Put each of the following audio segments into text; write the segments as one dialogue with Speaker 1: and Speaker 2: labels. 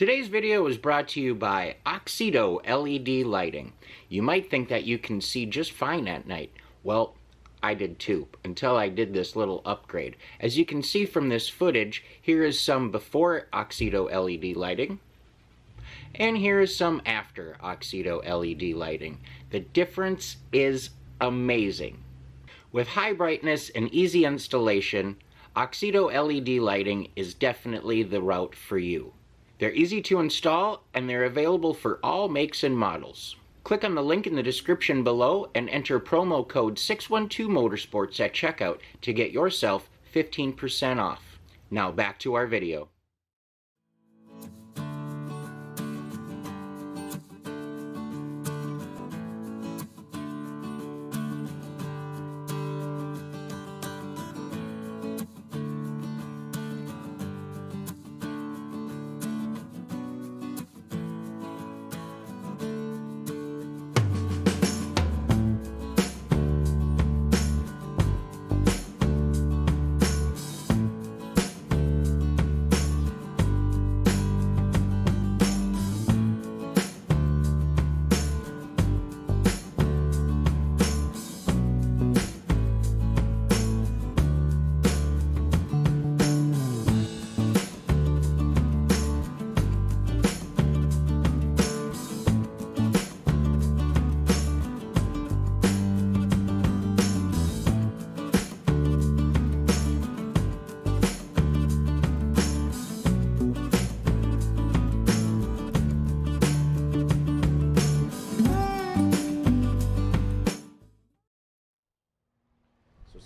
Speaker 1: Today's video is brought to you by Oxedo LED lighting. You might think that you can see just fine at night. Well, I did too, until I did this little upgrade. As you can see from this footage, here is some before Oxedo LED lighting, and here is some after Oxedo LED lighting. The difference is amazing. With high brightness and easy installation, Oxedo LED lighting is definitely the route for you. They're easy to install, and they're available for all makes and models. Click on the link in the description below and enter promo code 612motorsports at checkout to get yourself 15% off. Now back to our video.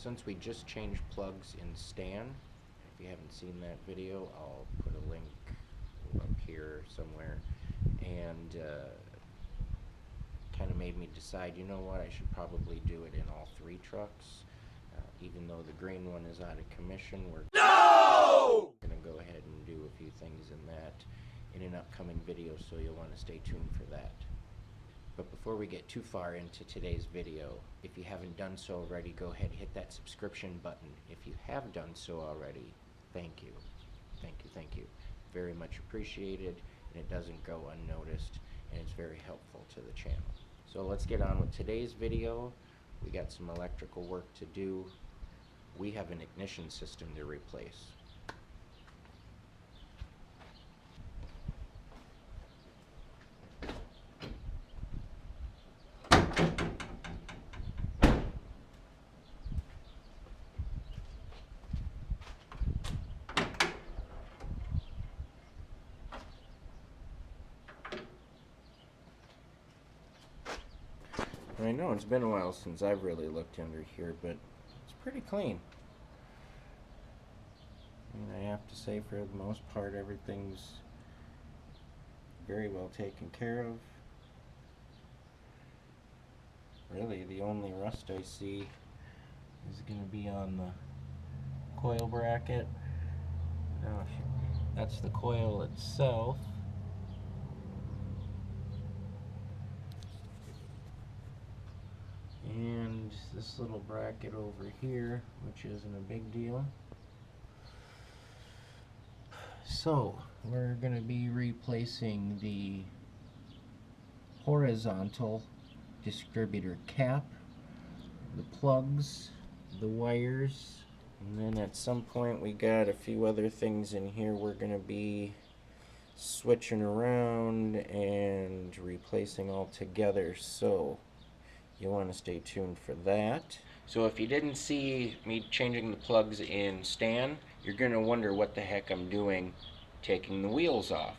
Speaker 1: Since we just changed plugs in Stan, if you haven't seen that video, I'll put a link up here somewhere, and kind of made me decide, you know what, I should probably do it in all three trucks. Even though the green one is out of commission, we're going to go ahead and do a few things in that in an upcoming video, so you'll want to stay tuned for that. But before we get too far into today's video, if you haven't done so already, go ahead and hit that subscription button. If you have done so already, thank you. Thank you, thank you. Very much appreciated, and it doesn't go unnoticed, and it's very helpful to the channel. So let's get on with today's video. We got some electrical work to do. We have an ignition system to replace. I know it's been a while since I've really looked under here, but it's pretty clean. I mean, I have to say, for the most part, everything's very well taken care of. Really, the only rust I see is going to be on the coil bracket. Now, that's the coil itself. And this little bracket over here, which isn't a big deal. So, we're going to be replacing the horizontal distributor cap, the plugs, the wires, and then at some point we got a few other things in here we're going to be switching around and replacing all together. So you'll want to stay tuned for that. So if you didn't see me changing the plugs in Stan, you're going to wonder what the heck I'm doing taking the wheels off.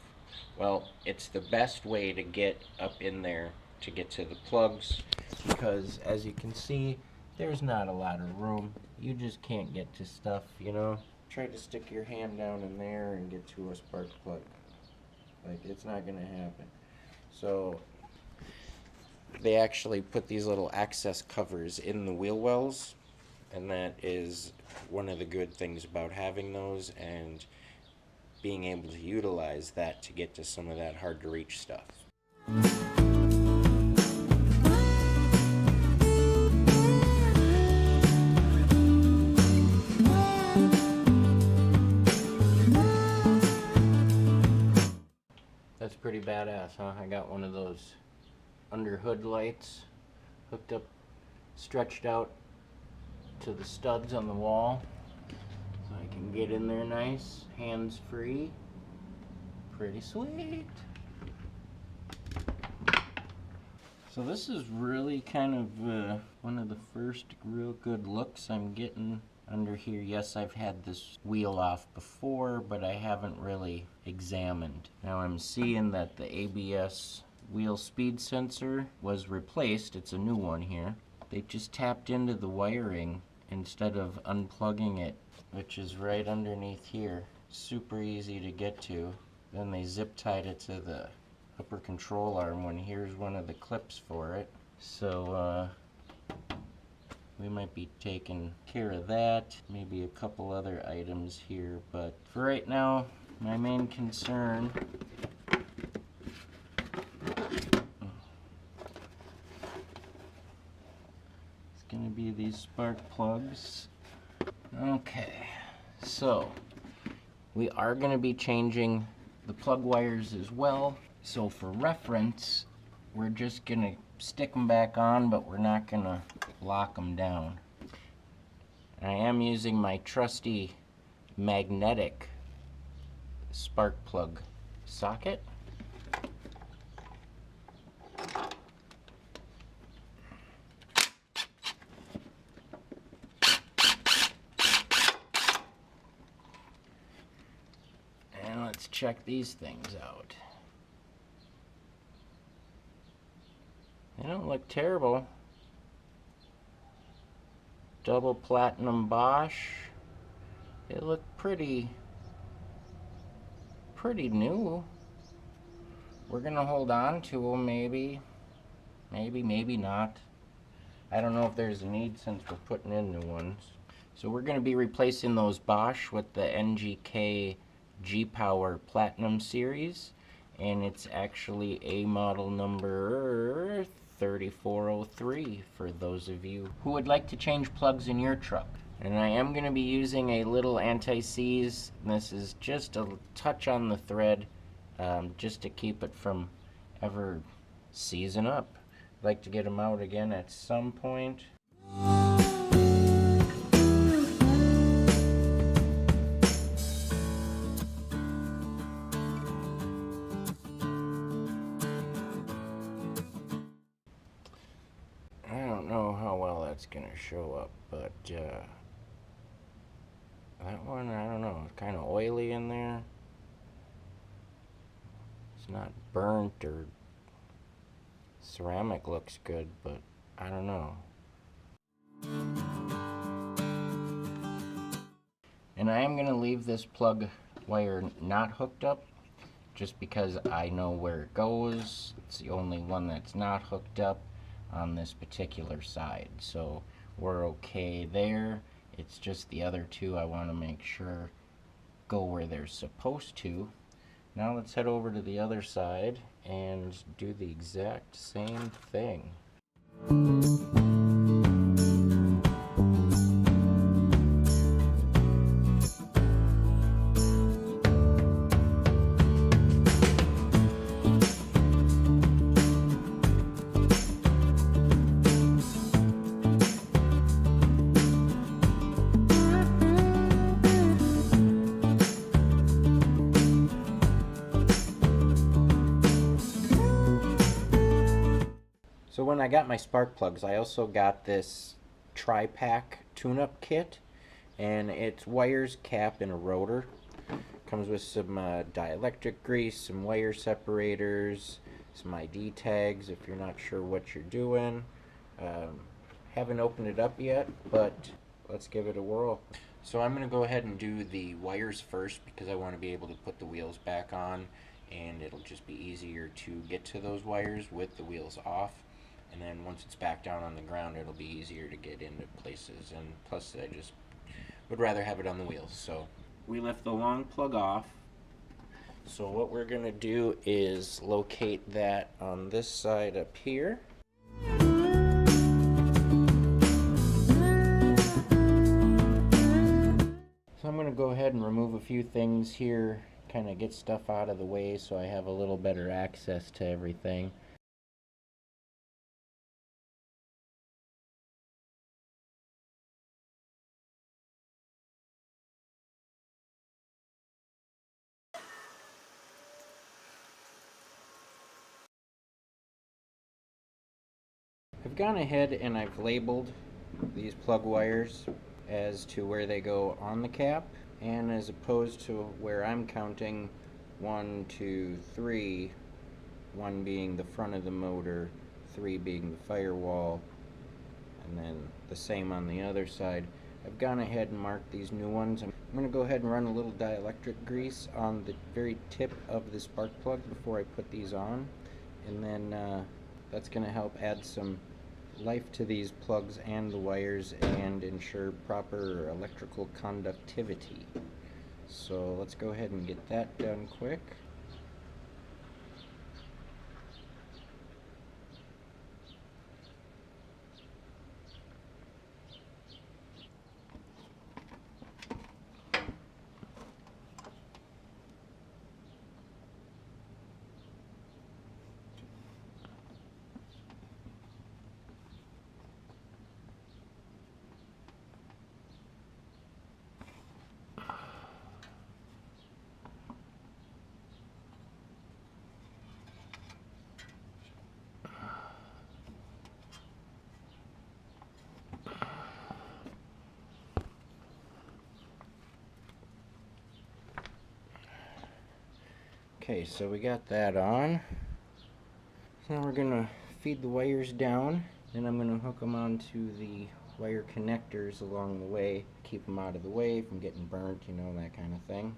Speaker 1: Well, it's the best way to get up in there to get to the plugs, because as you can see, there's not a lot of room. You just can't get to stuff, you know. Try to stick your hand down in there and get to a spark plug. Like, it's not going to happen. So they actually put these little access covers in the wheel wells, and that is one of the good things about having those and being able to utilize that to get to some of that hard to reach stuff. That's pretty badass, huh? I got one of those under hood lights hooked up, stretched out to the studs on the wall, so I can get in there nice, hands free. Pretty sweet. So this is really kind of one of the first real good looks I'm getting under here. Yes, I've had this wheel off before, but I haven't really examined. Now I'm seeing that the ABS wheel speed sensor was replaced. It's a new one here. They just tapped into the wiring instead of unplugging it, which is right underneath here. Super easy to get to. Then they zip tied it to the upper control arm when here's one of the clips for it. So we might be taking care of that. Maybe a couple other items here, but for right now, my main concern is gonna be these spark plugs. Okay, so we are gonna be changing the plug wires as well. So for reference, we're just gonna stick them back on, but we're not gonna lock them down. I am using my trusty magnetic spark plug socket. And let's check these things out. They don't look terrible. Double platinum Bosch. They look pretty new. We're gonna hold on to them, maybe not. I don't know if there's a need since we're putting in new ones. So we're gonna be replacing those Bosch with the NGK G-Power Platinum series, and it's actually a model number 3403 for those of you who would like to change plugs in your truck. And I am going to be using a little anti-seize. This is just a touch on the thread, just to keep it from ever seizing up. I'd like to get them out again at some point. I don't know how well that's gonna show up, but that one, I don't know, it's kind of oily in there. It's not burnt, or ceramic looks good, but I don't know. And I am gonna leave this plug wire not hooked up, just because I know where it goes. It's the only one that's not hooked up on this particular side, so we're okay there. It's just the other two I want to make sure go where they're supposed to. Now let's head over to the other side and do the exact same thing. So when I got my spark plugs, I also got this tri-pack tune-up kit, and it's wires, cap, and a rotor. Comes with some dielectric grease, some wire separators, some ID tags if you're not sure what you're doing. Haven't opened it up yet, but let's give it a whirl. So I'm going to go ahead and do the wires first, because I want to be able to put the wheels back on, and it'll just be easier to get to those wires with the wheels off. And then once it's back down on the ground, it'll be easier to get into places. And plus, I just would rather have it on the wheels. So we left the long plug off. So what we're going to do is locate that on this side up here. So I'm going to go ahead and remove a few things here kind of get stuff out of the way so I have a little better access to everything. I've gone ahead and I've labeled these plug wires as to where they go on the cap, and as opposed to where I'm counting 1, 2, 3, 1 being the front of the motor, 3 being the firewall, and then the same on the other side. I've gone ahead and marked these new ones. I'm going to go ahead and run a little dielectric grease on the very tip of the spark plug before I put these on, and then that's going to help add some life to these plugs and the wires and ensure proper electrical conductivity. So let's go ahead and get that done quick. Okay, so we got that on. So now we're gonna feed the wires down, then I'm gonna hook them onto the wire connectors along the way, keep them out of the way from getting burnt, you know, that kind of thing.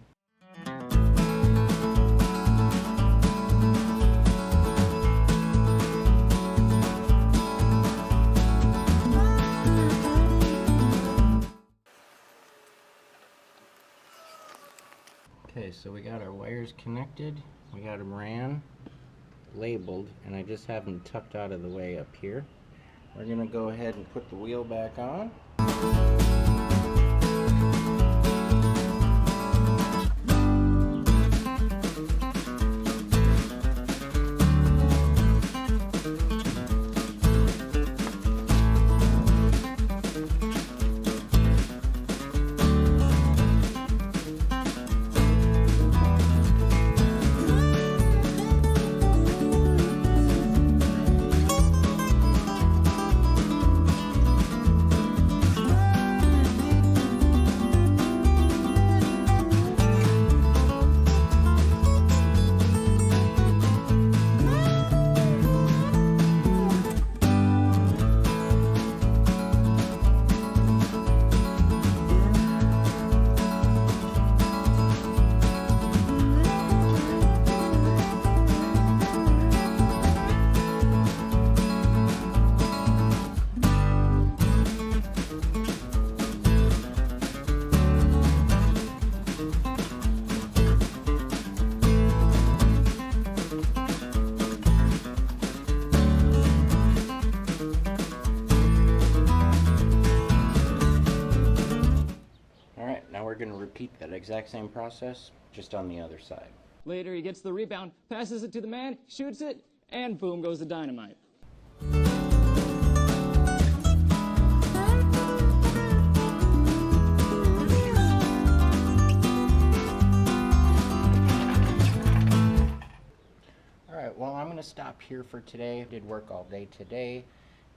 Speaker 1: Okay, so we got our wires connected, we got them ran, labeled, and I just have them tucked out of the way up here. We're going to go ahead and put the wheel back on. We're going to repeat that exact same process, just on the other side.
Speaker 2: Later, he gets the rebound, passes it to the man, shoots it, and boom goes the dynamite.
Speaker 1: Alright, well, I'm going to stop here for today. I did work all day today,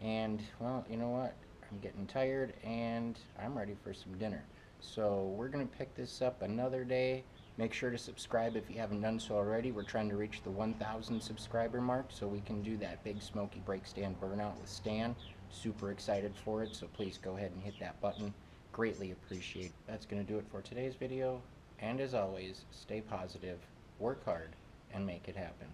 Speaker 1: and, well, you know what? I'm getting tired, and I'm ready for some dinner. So we're going to pick this up another day. Make sure to subscribe if you haven't done so already. We're trying to reach the 1,000 subscriber mark so we can do that big smoky brake stand burnout with Stan. Super excited for it, so please go ahead and hit that button. Greatly appreciate it. That's going to do it for today's video. And as always, stay positive, work hard, and make it happen.